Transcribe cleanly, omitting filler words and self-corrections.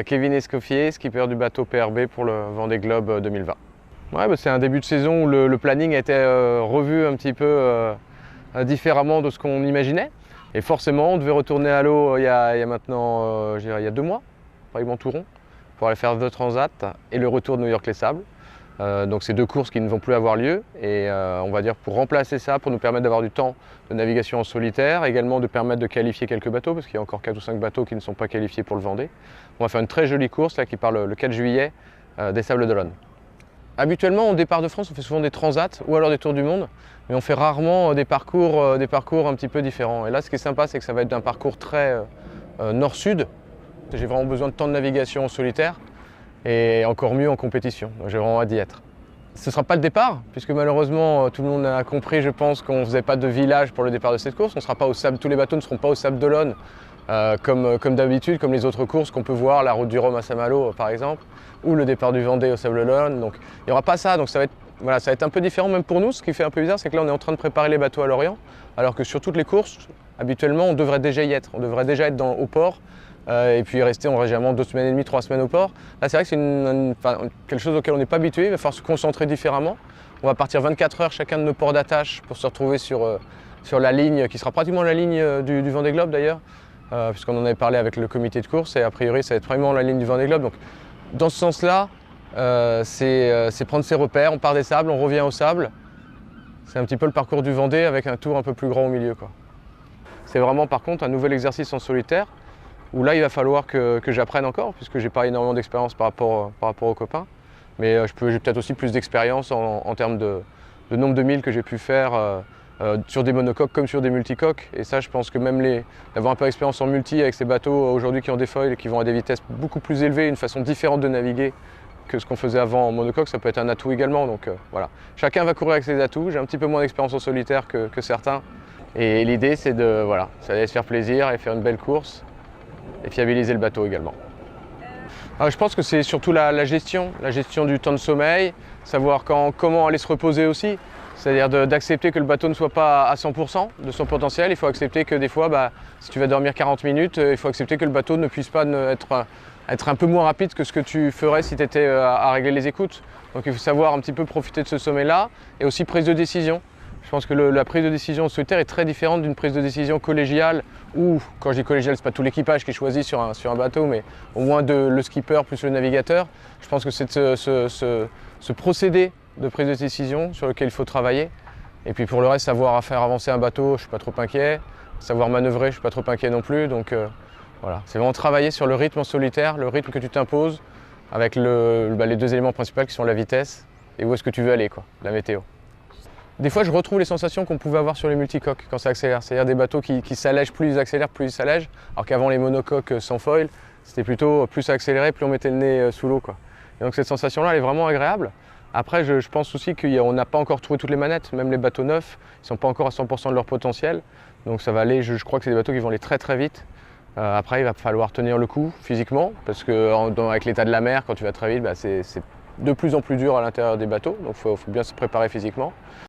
Kevin Escoffier, skipper du bateau PRB pour le Vendée Globe 2020. Ouais, c'est un début de saison où le planning a été revu un petit peu différemment de ce qu'on imaginait. Et forcément, on devait retourner à l'eau il y a maintenant il y a 2 mois, Paris-Montouron, pour aller faire The Transat et le retour de New York-Les Sables. Donc c'est 2 courses qui ne vont plus avoir lieu et on va dire pour remplacer ça, pour nous permettre d'avoir du temps de navigation en solitaire, également de permettre de qualifier quelques bateaux parce qu'il y a encore 4 ou 5 bateaux qui ne sont pas qualifiés pour le Vendée. On va faire une très jolie course là qui part le 4 juillet des Sables d'Olonne. Habituellement, au départ de France, on fait souvent des transats ou alors des tours du monde, mais on fait rarement des parcours un petit peu différents. Et là, ce qui est sympa, c'est que ça va être un parcours très nord-sud. J'ai vraiment besoin de temps de navigation en solitaire et encore mieux en compétition. Donc j'ai vraiment hâte d'y être. Ce ne sera pas le départ, puisque malheureusement, tout le monde a compris, je pense, qu'on ne faisait pas de village pour le départ de cette course. On sera pas au sable, tous les bateaux ne seront pas au Sable d'Olonne, comme d'habitude, comme les autres courses qu'on peut voir, la route du Rhum à Saint-Malo par exemple, ou le départ du Vendée au Sable d'Olonne. Donc il n'y aura pas ça, donc ça va être un peu différent même pour nous. Ce qui fait un peu bizarre, c'est que là on est en train de préparer les bateaux à Lorient, alors que sur toutes les courses, habituellement on devrait déjà y être. On devrait déjà être au port et puis rester généralement 2 semaines et demie, 3 semaines au port. Là c'est vrai que c'est quelque chose auquel on n'est pas habitué, il va falloir se concentrer différemment. On va partir 24 heures chacun de nos ports d'attache pour se retrouver sur la ligne qui sera pratiquement la ligne du Vendée Globe d'ailleurs. Puisqu'on en avait parlé avec le comité de course et a priori ça va être vraiment la ligne du Vendée Globe. Donc dans ce sens-là, c'est prendre ses repères, on part des sables, on revient au sable. C'est un petit peu le parcours du Vendée avec un tour un peu plus grand au milieu, quoi. C'est vraiment par contre un nouvel exercice en solitaire où là il va falloir que j'apprenne encore puisque j'ai pas énormément d'expérience par rapport aux copains. Mais j'ai peut-être aussi plus d'expérience en termes de nombre de milles que j'ai pu faire sur des monocoques comme sur des multicoques. Et ça, je pense que même d'avoir un peu d'expérience en multi avec ces bateaux aujourd'hui qui ont des foils et qui vont à des vitesses beaucoup plus élevées, une façon différente de naviguer que ce qu'on faisait avant en monocoque, ça peut être un atout également. Donc voilà, chacun va courir avec ses atouts. J'ai un petit peu moins d'expérience en solitaire que certains. Et l'idée, c'est d'aller se faire plaisir et faire une belle course et fiabiliser le bateau également. Alors, je pense que c'est surtout la gestion du temps de sommeil, savoir comment aller se reposer aussi. C'est-à-dire d'accepter que le bateau ne soit pas à 100% de son potentiel. Il faut accepter que des fois, si tu vas dormir 40 minutes, il faut accepter que le bateau ne puisse pas être un peu moins rapide que ce que tu ferais si tu étais à régler les écoutes. Donc il faut savoir un petit peu profiter de ce sommet-là et aussi prise de décision. Je pense que la prise de décision solitaire est très différente d'une prise de décision collégiale où, quand je dis collégiale, ce n'est pas tout l'équipage qui est choisi sur un bateau, mais au moins le skipper plus le navigateur. Je pense que c'est ce procédé de prise de décision sur lequel il faut travailler. Et puis pour le reste, savoir faire avancer un bateau, je ne suis pas trop inquiet. Savoir manœuvrer, je ne suis pas trop inquiet non plus. Donc voilà, c'est vraiment travailler sur le rythme en solitaire, le rythme que tu t'imposes, avec les 2 éléments principaux qui sont la vitesse et où est-ce que tu veux aller, la météo. Des fois, je retrouve les sensations qu'on pouvait avoir sur les multicoques quand ça accélère. C'est-à-dire des bateaux qui s'allègent, plus ils accélèrent, plus ils s'allègent. Alors qu'avant les monocoques sans foil, c'était plutôt plus ça accélérait, plus on mettait le nez sous l'eau, Et donc cette sensation-là, elle est vraiment agréable. Après, je pense aussi qu'on n'a pas encore trouvé toutes les manettes. Même les bateaux neufs, ils ne sont pas encore à 100% de leur potentiel. Donc ça va aller, je crois que c'est des bateaux qui vont aller très très vite. Après, il va falloir tenir le coup physiquement, parce qu'avec l'état de la mer, quand tu vas très vite, c'est de plus en plus dur à l'intérieur des bateaux. Donc il faut bien se préparer physiquement.